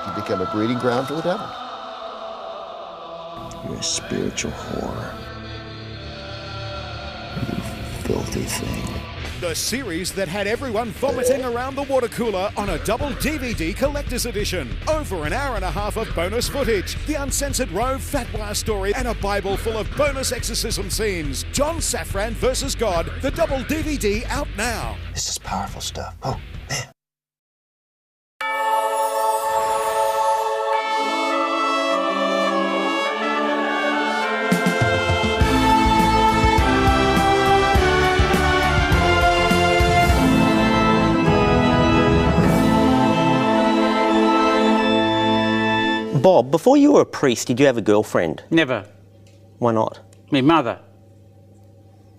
You become a breeding ground for the devil. You're a spiritual whore. You filthy thing. The series that had everyone vomiting around the water cooler on a double DVD collector's edition. Over an hour and a half of bonus footage, the uncensored Roe fatwa story, and a Bible full of bonus exorcism scenes. John Safran versus God, the double DVD out now. This is powerful stuff. Oh, man. Bob, before you were a priest, did you have a girlfriend? Never. Why not? My mother.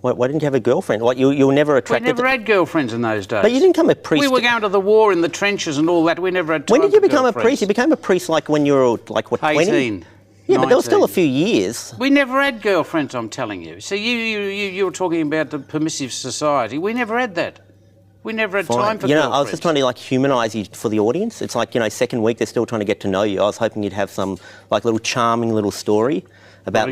Why didn't you have a girlfriend? What, you were never attracted We never had girlfriends in those days. But you didn't become a priest. We were going to the war in the trenches and all that. We never had time. When did you become a girlfriends. priest? You became a priest like when you were, like, what, 20? 18. Yeah, 19. but there was still a few years. We never had girlfriends, I'm telling you. See, you were talking about the permissive society. We never had that. We never had time for girlfriends. I was just trying to, like, humanise you for the audience. It's like, second week, they're still trying to get to know you. I was hoping you'd have some, like, little charming little story about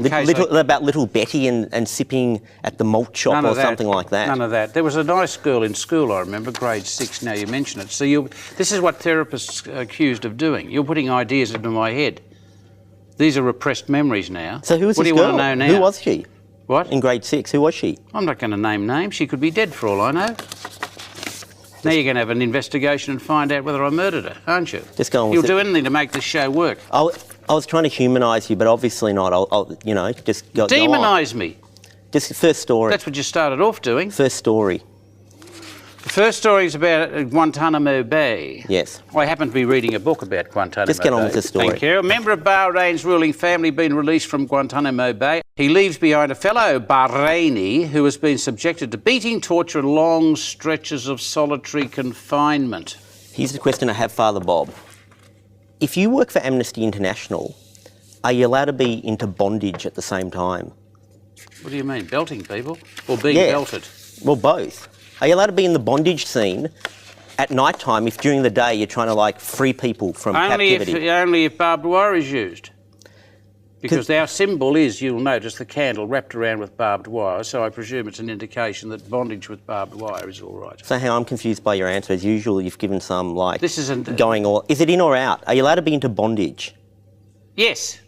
little Betty and sipping at the malt shop or something like that. None of that. There was a nice girl in school, I remember, grade 6, now you mention it. So this is what therapists are accused of doing. You're putting ideas into my head. These are repressed memories now. So who was this girl? What do you want to know now? Who was she? What? In grade 6, who was she? I'm not going to name names. She could be dead for all I know. Now you're going to have an investigation and find out whether I murdered her, aren't you? Just go on with You'll it. do anything to make this show work. I was trying to humanise you, but obviously not. I'll just go Demonise me. Just first story. That's what you started off doing. First story. The first story is about Guantanamo Bay. Yes. I happen to be reading a book about Guantanamo Bay. Just get on with the story. Thank you. A member of Bahrain's ruling family been released from Guantanamo Bay. He leaves behind a fellow Bahraini who has been subjected to beating, torture and long stretches of solitary confinement. Here's the question I have, Father Bob. If you work for Amnesty International, are you allowed to be into bondage at the same time? What do you mean, belting people? Or being belted? Well, both. Are you allowed to be in the bondage scene at night time if during the day you're trying to, like, free people from captivity? Only if barbed wire is used. Because our symbol is, you'll notice, the candle wrapped around with barbed wire, so I presume it's an indication that bondage with barbed wire is all right. So how I'm confused by your answer. As usual, you've given some, like, this isn't going all... Is it in or out? Are you allowed to be into bondage? Yes.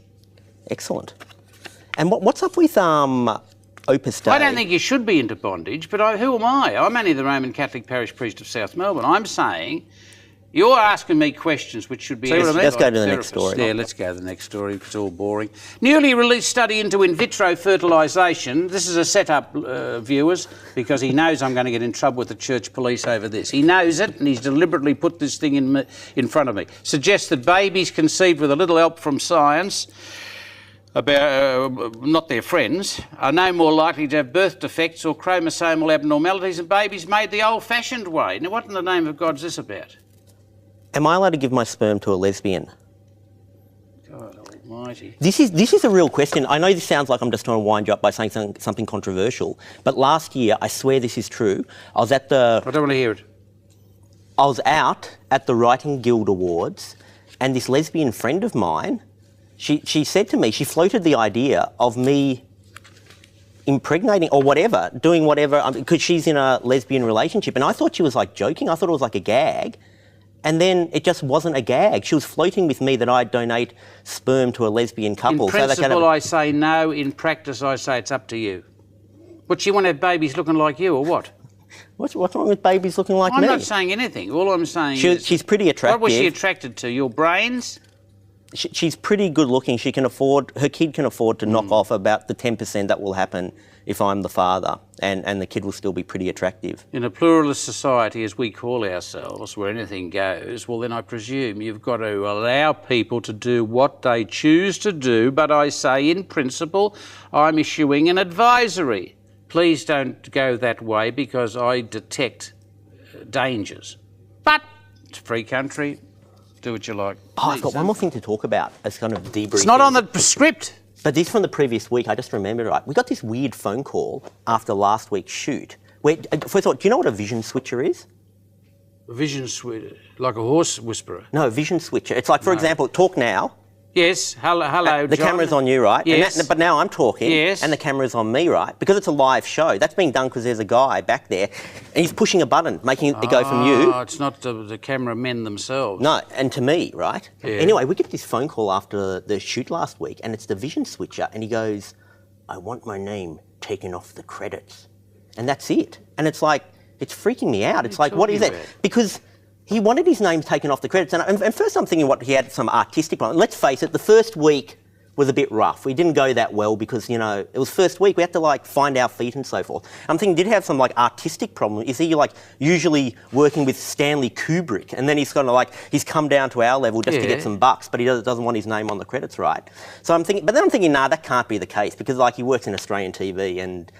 Excellent. And what's up with Opus Dei? I don't think you should be into bondage, but who am I? I'm only the Roman Catholic parish priest of South Melbourne. I'm saying... You're asking me questions which should be answered by Let's go to the next story. Yeah, let's go to the next story. It's all boring. Newly released study into in vitro fertilisation. This is a setup, viewers, because he knows I'm going to get in trouble with the church police over this. He knows it, and he's deliberately put this thing in front of me. Suggests that babies conceived with a little help from science, not their friends, are no more likely to have birth defects or chromosomal abnormalities than babies made the old-fashioned way. Now, what in the name of God is this about? Am I allowed to give my sperm to a lesbian? God almighty. This is a real question. I know this sounds like I'm just trying to wind you up by saying something controversial, but last year, I swear this is true, I don't want to hear it. I was out at the Writing Guild Awards, and this lesbian friend of mine, she said to me, she floated the idea of me impregnating or whatever, doing whatever, because she's in a lesbian relationship, and I thought she was, like, joking. I thought it was like a gag. And then it just wasn't a gag. She was floating with me that I'd donate sperm to a lesbian couple. In principle, I say no. In practice, I say it's up to you. But she want to have babies looking like you, or what? What's wrong with babies looking like me? I'm not saying anything. All I'm saying is... She's pretty attractive. What was she attracted to? Your brains? She's pretty good looking. Her kid can afford to knock off about the 10% that will happen if I'm the father, and the kid will still be pretty attractive. In a pluralist society, as we call ourselves, where anything goes, well, then I presume you've got to allow people to do what they choose to do, but I say, in principle, I'm issuing an advisory. Please don't go that way, because I detect dangers. But it's a free country. Do what you like. Oh, I've got one more thing to talk about as kind of debriefing. It's not on the script. But this from the previous week, I just remembered, right? We got this weird phone call after last week's shoot. Where, first of all, do you know what a vision switcher is? Vision switcher, like a horse whisperer. No, vision switcher. It's like, for example, talk now. Yes, hello, The John. camera's on you, right? Yes. But now I'm talking, Yes. and the camera's on me, right? Because it's a live show. That's being done because there's a guy back there, and he's pushing a button, making it go from you. Oh, it's not the cameramen themselves. No, and to me, right? Yeah. Anyway, we get this phone call after the shoot last week, and it's the vision switcher, and he goes, I want my name taken off the credits. And that's it. And it's like, it's freaking me out. It's like, what is that? about? Because he wanted his name taken off the credits. And first I'm thinking he had some artistic problem. Let's face it, the first week was a bit rough. We didn't go that well because, you know, it was first week. We had to, like, find our feet and so forth. I'm thinking, did he have some, like, artistic problem? Is he, like, usually working with Stanley Kubrick? And then he's kind of, like, he's come down to our level just to get some bucks, but he doesn't want his name on the credits, right? So I'm thinking, but then I'm thinking, nah, that can't be the case because, like, he works in Australian TV and,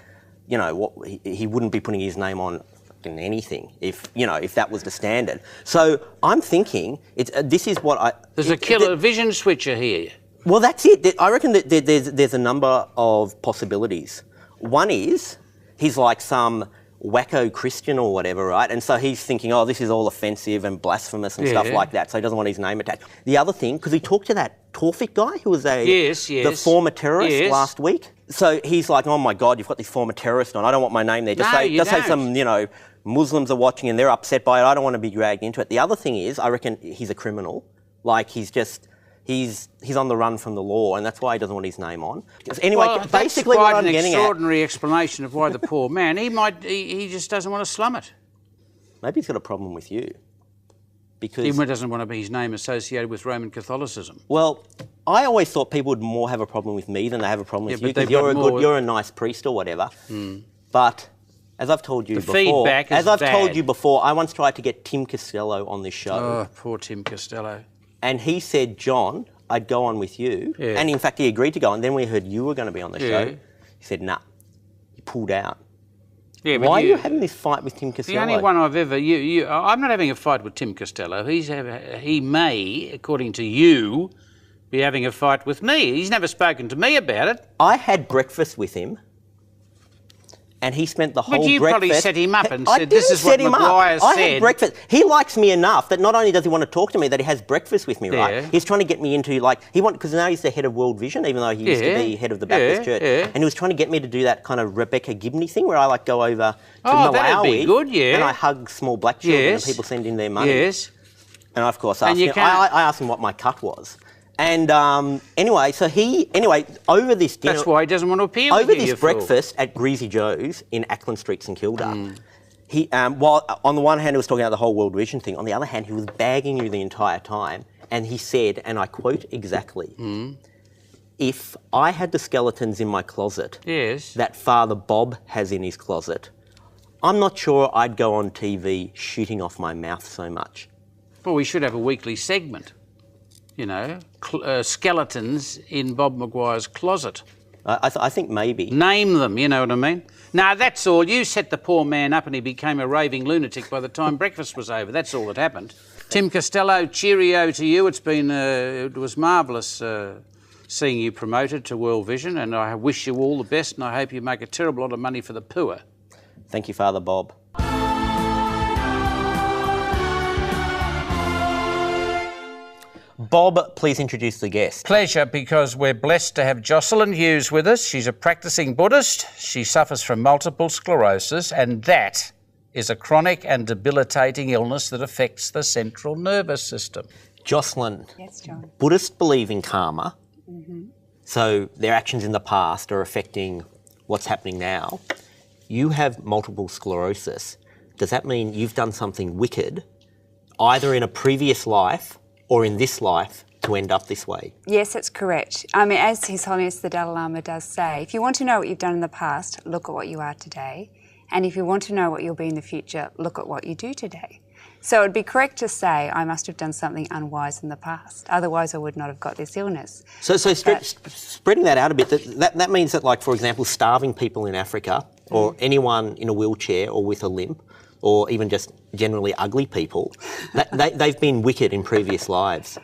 you know, he wouldn't be putting his name on in anything if that was the standard. So I'm thinking this is what There's a killer vision switcher here. Well, that's it. I reckon that there's a number of possibilities. One is he's like some wacko Christian or whatever, right? And so he's thinking, oh, this is all offensive and blasphemous and stuff like that. So he doesn't want his name attached. The other thing, because he talked to that Torfik guy who was the former terrorist last week. So he's like, oh my God, you've got this former terrorist on. I don't want my name there. Just say some, you know, Muslims are watching and they're upset by it. I don't want to be dragged into it. The other thing is, I reckon he's a criminal. Like he's on the run from the law, and that's why he doesn't want his name on. Anyway, Well, basically that's what quite I'm an getting extraordinary explanation of why the poor man, he just doesn't want to slum it. Maybe he's got a problem with you. Because He doesn't want to be his name associated with Roman Catholicism. Well, I always thought people would more have a problem with me than they have a problem with you but because you're a nice priest or whatever. But as I've told you before, I once tried to get Tim Costello on this show. Oh, poor Tim Costello. And he said, John, I'd go on with you. Yeah. And in fact, he agreed to go. And then we heard you were going to be on the show. He said, nah, he pulled out. Yeah, but Why are you having this fight with Tim Costello? The only one I've ever... I'm not having a fight with Tim Costello. He may, according to you, be having a fight with me. He's never spoken to me about it. I had breakfast with him. And he spent the whole breakfast... But you probably set him up and I said, this is what Maguire said. I had breakfast. He likes me enough that not only does he want to talk to me, that he has breakfast with me, right? He's trying to get me into, like... Because now he's the head of World Vision, even though he used to be head of the Baptist Church. And he was trying to get me to do that kind of Rebecca Gibney thing where I, like, go over to Malawi... that'd be good, and I hug small black children and people send in their money. Yes. And I, of course, asked him... I asked him what my cut was. And anyway, over this dinner... That's why he doesn't want to appear with Over you, this breakfast at Greasy Joe's in Ackland Street, St Kilda, he, while on the one hand he was talking about the whole World Vision thing, on the other hand he was bagging you the entire time, and he said, and I quote exactly, if I had the skeletons in my closet that Father Bob has in his closet, I'm not sure I'd go on TV shooting off my mouth so much. Well, we should have a weekly segment. You know, skeletons in Bob Maguire's closet. I think maybe. Name them, you know what I mean? Now, that's all. You set the poor man up and he became a raving lunatic by the time breakfast was over. That's all that happened. Tim Costello, cheerio to you. It was marvellous seeing you promoted to World Vision, and I wish you all the best, and I hope you make a terrible lot of money for the poor. Thank you, Father Bob. Bob, please introduce the guest. Pleasure, because we're blessed to have Jocelyn Hughes with us. She's a practising Buddhist. She suffers from multiple sclerosis, and that is a chronic and debilitating illness that affects the central nervous system. Jocelyn. Yes, John. Buddhists believe in karma, so their actions in the past are affecting what's happening now. You have multiple sclerosis. Does that mean you've done something wicked, either in a previous life or in this life, to end up this way? Yes, that's correct. I mean, as His Holiness the Dalai Lama does say, if you want to know what you've done in the past, look at what you are today. And if you want to know what you'll be in the future, look at what you do today. So it'd be correct to say I must have done something unwise in the past. Otherwise, I would not have got this illness. So spreading that out a bit, that means that, like, for example, starving people in Africa or anyone in a wheelchair or with a limp, or even just generally ugly people, they've been wicked in previous lives.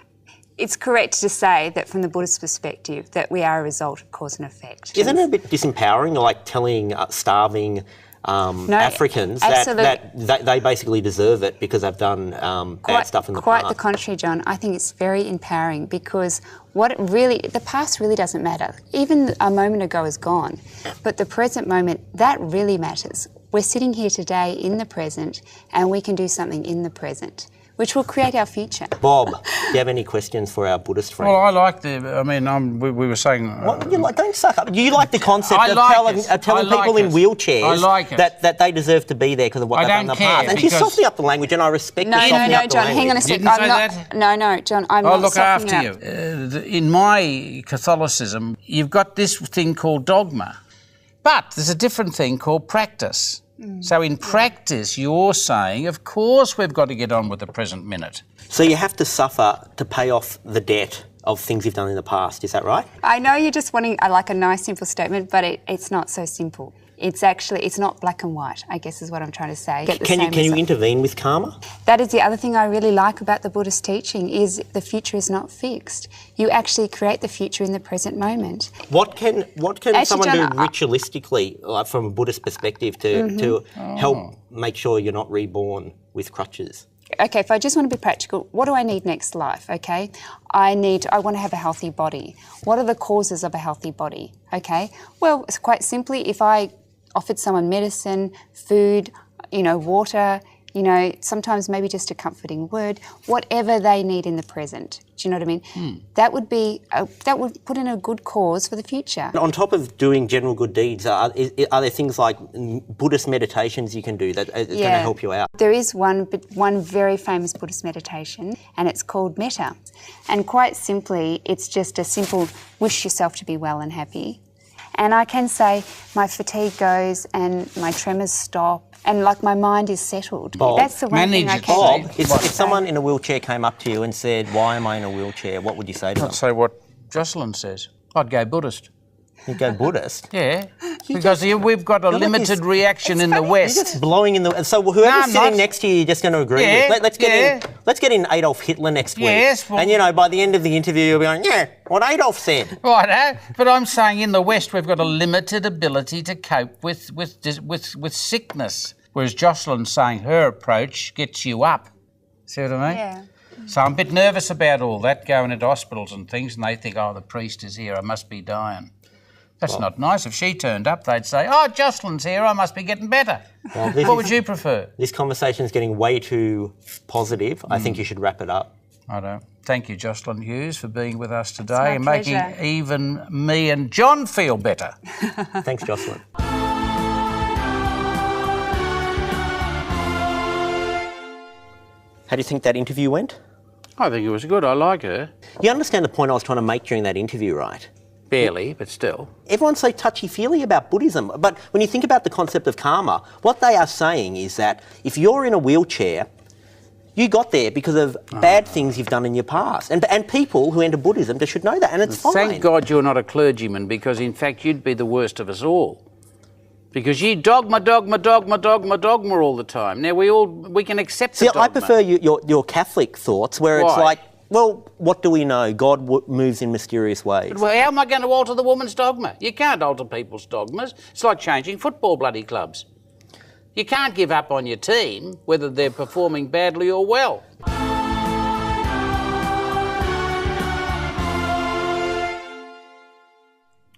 It's correct to say that from the Buddhist perspective that we are a result of cause and effect. Isn't it a bit disempowering, like telling starving Africans that they basically deserve it because they've done bad stuff in the past. Quite the contrary, John. I think it's very empowering because the past really doesn't matter. Even a moment ago is gone, but the present moment, that really matters. We're sitting here today in the present and we can do something in the present, which will create our future. Bob, do you have any questions for our Buddhist friend? Well, I like we were saying... What, don't suck up. You like the concept of telling people in wheelchairs that they deserve to be there because of what they've done in the past. And she's softening up the language and I respect her softening up the language. John, hang on a sec. No, John, I'm I'll not look after softening you. In my Catholicism, you've got this thing called dogma, but there's a different thing called practice. So in practice, you're saying, of course we've got to get on with the present minute. So you have to suffer to pay off the debt of things you've done in the past, is that right? I know you're just wanting like a nice simple statement, but it's not so simple. It's not black and white, I guess is what I'm trying to say. Can you intervene with karma? That is the other thing I really like about the Buddhist teaching is the future is not fixed. You actually create the future in the present moment. What can someone do ritualistically, like from a Buddhist perspective, to help make sure you're not reborn with crutches? Okay, if I just want to be practical, what do I need next life, okay? I want to have a healthy body. What are the causes of a healthy body, okay? Well, quite simply, if I offered someone medicine, food, water, sometimes maybe just a comforting word, whatever they need in the present. Do you know what I mean? That would put in a good cause for the future. On top of doing general good deeds, are there things like Buddhist meditations you can do that is going to help you out? There is one very famous Buddhist meditation, and it's called metta. And quite simply, it's just a simple wish yourself to be well and happy. And I can say my fatigue goes and my tremors stop and like my mind is settled. Bob, that's the one thing I can Bob, if someone in a wheelchair came up to you and said, why am I in a wheelchair, what would you say to them? I'd say what Jocelyn says. I'd go Buddhist. You'd go Buddhist? Yeah, because we've got a limited reaction in the West. You're just blowing in the... So whoever's sitting next to you, you're just going to agree with. Let's get in Adolf Hitler next week. Yes. Well, and, by the end of the interview, you'll be going, what Adolf said. Right, but I'm saying in the West we've got a limited ability to cope with sickness, whereas Jocelyn's saying her approach gets you up. See what I mean? Yeah. So I'm a bit nervous about all that, going into hospitals and things, and they think, the priest is here, I must be dying. That's not nice. If she turned up, they'd say, Jocelyn's here, I must be getting better. Well, what would you prefer? This conversation's getting way too positive. I think you should wrap it up. I know. Thank you, Jocelyn Hughes, for being with us today and pleasure. making even me and John feel better. Thanks, Jocelyn. How do you think that interview went? I think it was good. I like her. You understand the point I was trying to make during that interview, right? Barely, but still. Everyone's so touchy-feely about Buddhism. But when you think about the concept of karma, what they are saying is that if you're in a wheelchair, you got there because of bad things you've done in your past. And people who enter Buddhism just should know that, and it's fine. Thank God you're not a clergyman, because in fact you'd be the worst of us all. Because you dogma all the time. Now we can accept the dogma. I prefer your Catholic thoughts, where it's like, well, what do we know? God moves in mysterious ways. Well, how am I going to alter the woman's dogma? You can't alter people's dogmas. It's like changing football bloody clubs. You can't give up on your team, whether they're performing badly or well.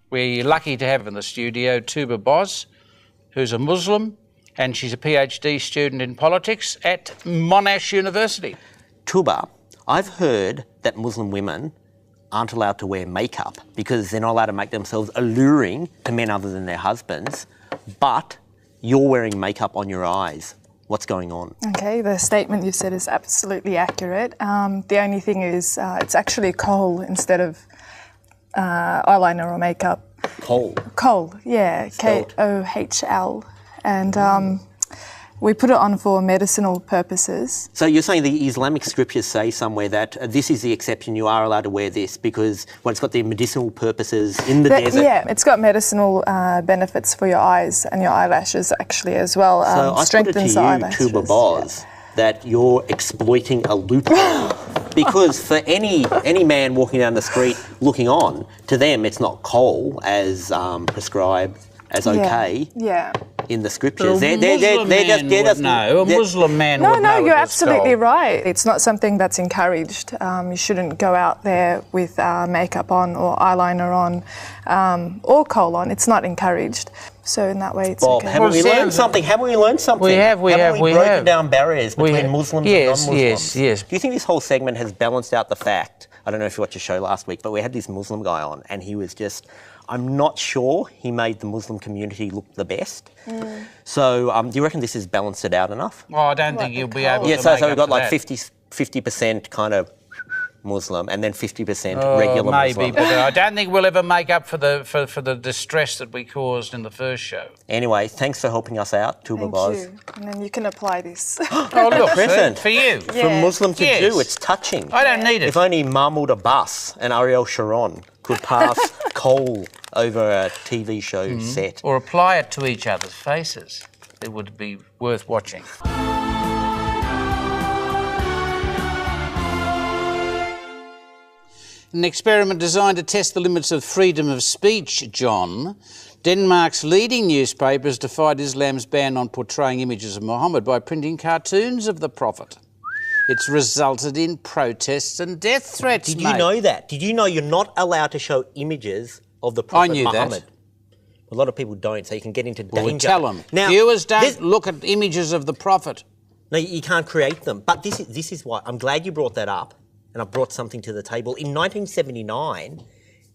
We're lucky to have in the studio Tuba Boz, who's a Muslim, and she's a PhD student in politics at Monash University. Tuba, I've heard that Muslim women aren't allowed to wear makeup because they're not allowed to make themselves alluring to men other than their husbands, but you're wearing makeup on your eyes. What's going on? Okay, the statement you said is absolutely accurate. The only thing is it's actually kohl instead of eyeliner or makeup. Kohl? Kohl, yeah, K-O-H-L. And we put it on for medicinal purposes. So you're saying the Islamic scriptures say somewhere that this is the exception, you are allowed to wear this because it's got the medicinal purposes in the desert? Yeah, it's got medicinal benefits for your eyes and your eyelashes actually as well. So strengthens I put it to you, Tuba Boz, that you're exploiting a loophole. Because for any man walking down the street looking on, to them it's not kohl as prescribed as okay Yeah. in the scriptures. A Muslim man No, would know you're it was absolutely gold. right. It's not something that's encouraged. You shouldn't go out there with makeup on or eyeliner on or kohl on. It's not encouraged. So in that way, it's Bob, okay. haven't we learned something? Haven't we learned something? We have. Haven't we broken down barriers between Muslims and non-Muslims? Yes. Do you think this whole segment has balanced out the fact? I don't know if you watched the show last week, but we had this Muslim guy on, and he was just. I'm not sure he made the Muslim community look the best. So, do you reckon this has balanced it out enough? Well, I don't think you'll be able to. Yeah, so we've got up like to that. 50% kind of Muslim and then 50% regular maybe, Muslim. but I don't think we'll ever make up for the distress that we caused in the first show. Anyway, thanks for helping us out, Tuba Thank Boz. you. And then you can apply this. Oh, look, Present. for you. From Muslim to Yes. Jew, it's touching. I don't need it. If only Mahmoud Abbas and Ariel Sharon could pass coal over a TV show set. Or apply it to each other's faces, it would be worth watching. An experiment designed to test the limits of freedom of speech, John. Denmark's leading newspapers defied Islam's ban on portraying images of Muhammad by printing cartoons of the Prophet. It's resulted in protests and death threats, Did mate. you know that? Did you know you're not allowed to show images of the Prophet I knew Muhammad? that. A lot of people don't, so you can get into Well, we danger. tell them. Now, Viewers this- don't look at images of the Prophet. No, you can't create them. But this is why I'm glad you brought that up, and I brought something to the table. In 1979,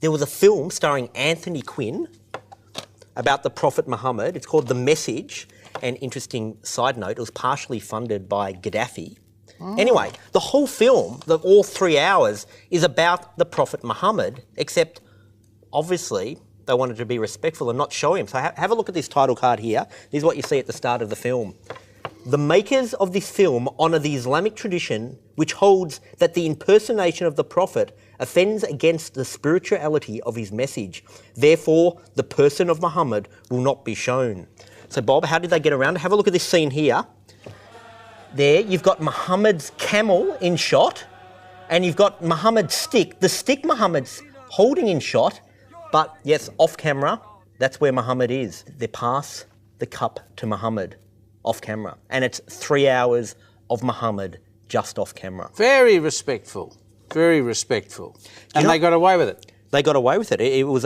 there was a film starring Anthony Quinn about the Prophet Muhammad. It's called The Message. An interesting side note, it was partially funded by Gaddafi. Anyway, the whole film, all 3 hours, is about the Prophet Muhammad, except obviously they wanted to be respectful and not show him. So have a look at this title card here. This is what you see at the start of the film. The makers of this film honour the Islamic tradition which holds that the impersonation of the Prophet offends against the spirituality of his message. Therefore, the person of Muhammad will not be shown. So Bob, how did they get around it? Have a look at this scene here. There, you've got Muhammad's camel in shot, and you've got Muhammad's stick. The stick Muhammad's holding in shot, but yes, off camera, that's where Muhammad is. They pass the cup to Muhammad off camera, and it's 3 hours of Muhammad just off camera. Very respectful. Very respectful. And know- they got away with it. They got away with it. It was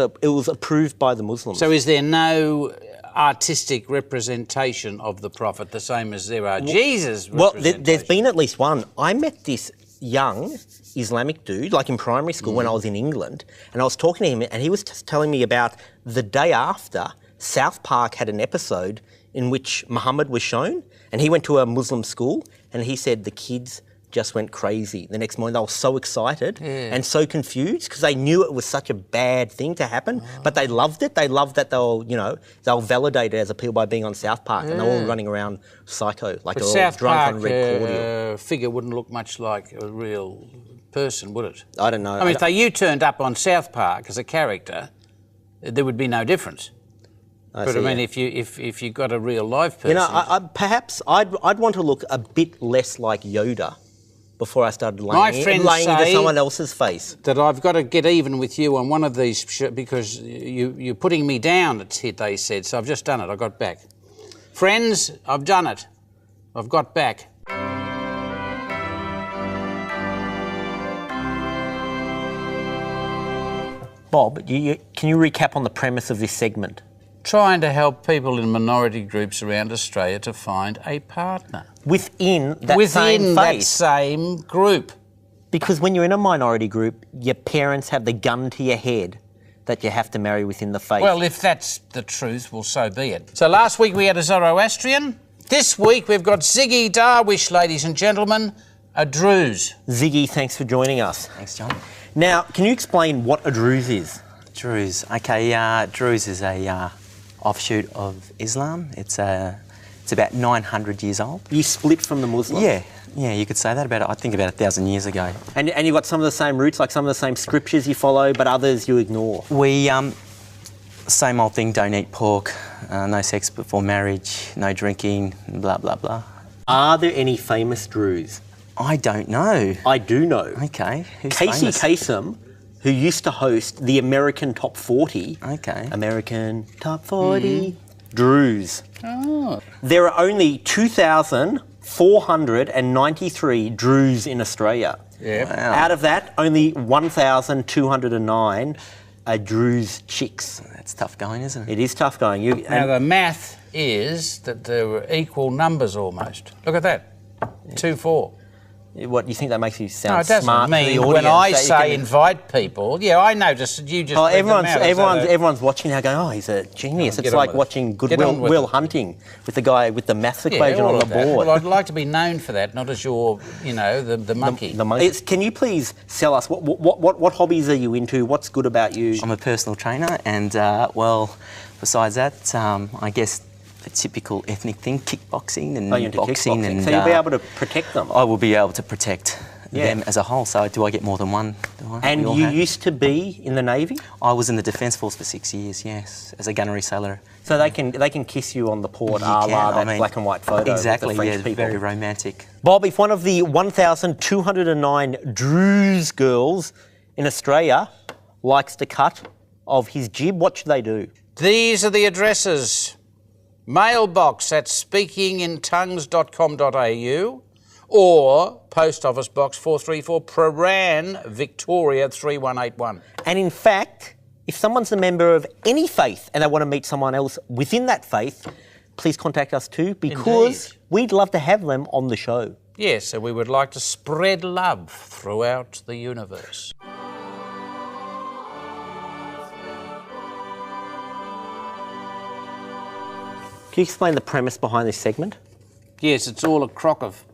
approved by the Muslims. So is there no artistic representation of the Prophet the same as there are Jesus' Well, representation? there's been at least one. I met this young Islamic dude, like in primary school when I was in England, and I was talking to him, and he was just telling me about the day after South Park had an episode in which Muhammad was shown, and he went to a Muslim school, and he said the kids just went crazy. The next morning they were so excited and so confused because they knew it was such a bad thing to happen, but they loved it. They loved that they'll validate it as a people by being on South Park, and they're all running around psycho, like But they're all South drunk Park on red cordial. figure wouldn't look much like a real person, would it? I don't know. I mean, if you turned up on South Park as a character, there would be no difference. But I mean, if you got a real live person, perhaps I'd want to look a bit less like Yoda before I started My laying friends into say someone else's face. that I've got to get even with you on one of these because you're putting me down, they said, so I've just done it. I got back. Friends, I've done it. I've got back. Bob, can you recap on the premise of this segment? Trying to help people in minority groups around Australia to find a partner. Within that Within same that faith. same group. Because when you're in a minority group, your parents have the gun to your head that you have to marry within the faith. Well, if that's the truth, well, so be it. So last week we had a Zoroastrian. This week we've got Ziggy Darwish, ladies and gentlemen, a Druze. Ziggy, thanks for joining us. Thanks, John. Now, can you explain what a Druze is? Druze. Okay, Druze is a offshoot of Islam. It's about 900 years old. You split from the Muslims? Yeah, you could say that about 1,000 years ago. And you've got some of the same roots, like some of the same scriptures you follow, but others you ignore. We, same old thing, don't eat pork, no sex before marriage, no drinking, blah, blah, blah. Are there any famous Druze? I don't know. I do know. Okay, who's Casey famous? Kasem, who used to host the American Top 40. Okay. American Top 40 Drews. Oh. There are only 2,493 Drews in Australia. Yeah. Wow. Out of that, only 1,209 are Drews chicks. That's tough going, isn't it? It is tough going. Now the math is that there were equal numbers almost. Look at that. 2-4. What, you think that makes you No, sound it doesn't smart to the mean audience? when I that you say can- invite people. Yeah, I know. You just. Oh, read them out. everyone's watching now going, oh, he's a genius. Oh, It's get on like with it. watching good Get on with Will it. Hunting with the guy with the maths equation all on the of that. board. Well, I'd like to be known for that, not as your, the monkey. The monkey. Can you please sell us what hobbies are you into? What's good about you? I'm a personal trainer, and besides that, I guess the typical ethnic thing, kickboxing and Oh, you're into boxing, kickboxing. and So you'll be able to protect them. I will be able to protect Yeah. them as a whole. So do I get more than one? And you used to be in the Navy, I was in the Defence Force for 6 years, yes, as a gunnery sailor. so they can kiss you on the port, You a la can, that black and white photo. Exactly, of the French yeah, people. very romantic. Bob, if one of the 1,209 Drews girls in Australia likes to cut of his jib, what should they do? These are the addresses. Mailbox at speakingintongues.com.au or Post Office Box 434 Prahran, Victoria 3181. And in fact, if someone's a member of any faith and they want to meet someone else within that faith, please contact us too, because Indeed. we'd love to have them on the show. Yes, so we would like to spread love throughout the universe. Can you explain the premise behind this segment? Yes, it's all a crock of...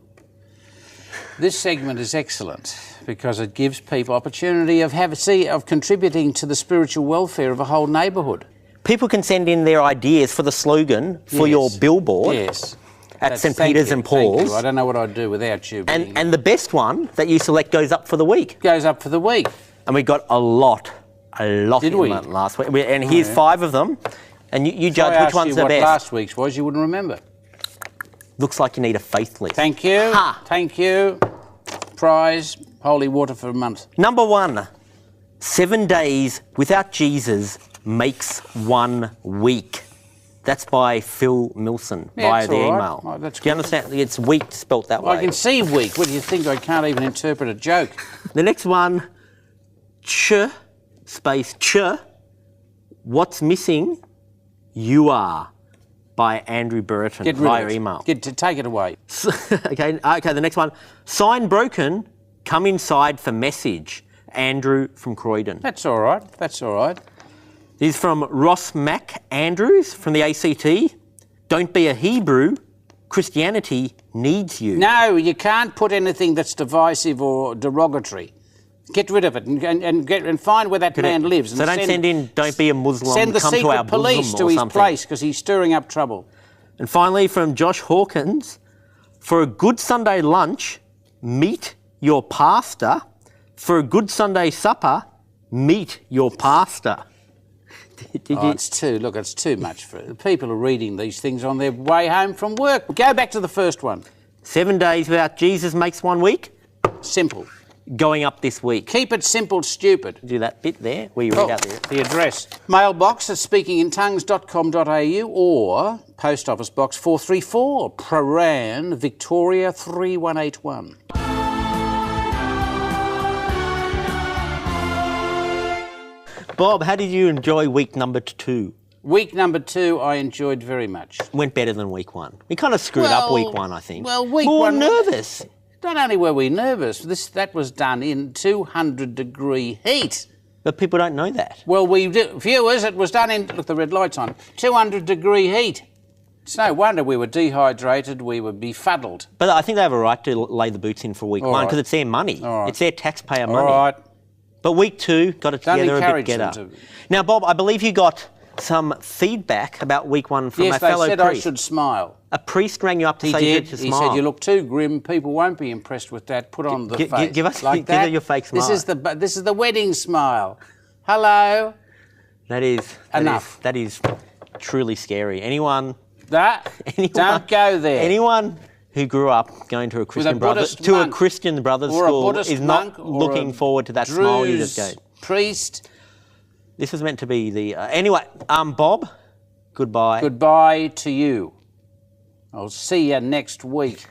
This segment is excellent because it gives people opportunity of contributing to the spiritual welfare of a whole neighbourhood. People can send in their ideas for the slogan for your Yes. billboard Yes. at St Thank Peter's you, and thank Paul's. you. I don't know what I'd do without you. And the best one that you select goes up for the week. goes up for the week. And we got a lot Did in we? that last week. And here's 5 of them. And you If judge I which asked one's you the what best. last week's was, you wouldn't remember. Looks like you need a faith list. Thank you. Ha. Thank you. Prize, holy water for a month. Number 1, 7 days without Jesus makes 1 week. That's by Phil Milson Yeah, via it's the all right. email. Oh, that's Do you good. understand? It's week spelt that way. I can see weak. What do you think? I can't even interpret a joke. The next one, space ch, what's missing? You are, by Andrew Burton Get rid via of it. email. Take it away. Okay, the next one, sign broken, come inside for message. Andrew from Croydon. That's all right. That's all right. This is from Ross Mac Andrews from the ACT. Don't be a Hebrew. Christianity needs you. No, you can't put anything that's divisive or derogatory. Get rid of it and find where that man lives. So And don't send in, don't be a Muslim, Send the come to our secret police bosom to or his something. place because he's stirring up trouble. And finally, from Josh Hawkins, for a good Sunday lunch, meet your pastor. For a good Sunday supper, meet your pastor. It's too much for it. People are reading these things on their way home from work. Go back to the first one. 7 days without Jesus makes 1 week. Simple. Going up this week. Keep it simple, stupid. Do that bit there where you read out there. The address. Mailbox at speakingintongues.com.au or Post Office Box 434 Prahran, Victoria 3181. Bob, how did you enjoy week number 2? Week number 2 I enjoyed very much. Went better than week 1. We kind of screwed up week 1, I think. Well, week More 1... nervous. Not only were we nervous, that was done in 200-degree heat. But people don't know that. Well, viewers, it was done in... Look, the red light's on. 200-degree heat. It's no wonder we were dehydrated, we were befuddled. But I think they have a right to lay the boots in for week 1 because it's their money. All right. It's their taxpayer money. All right. But week 2, got it Don't together a bit encourage better. them to- Now, Bob, I believe you got some feedback about week 1 from Yes, a they fellow said I priest. should smile. A priest rang you up to He say you did. to He smile. said, you look too grim, people won't be impressed with that. Put on the face. give us- like give her that. your fake This smile. is the wedding smile. Hello. That is Enough. That is truly scary. Anyone Don't go there. Anyone who grew up going to a Christian Buddhist brothers monk Christian brothers or a school Buddhist is not monk or looking a forward to that smile you just Druze gave. priest. This was meant to be the... anyway, Bob, goodbye. Goodbye to you. I'll see you next week.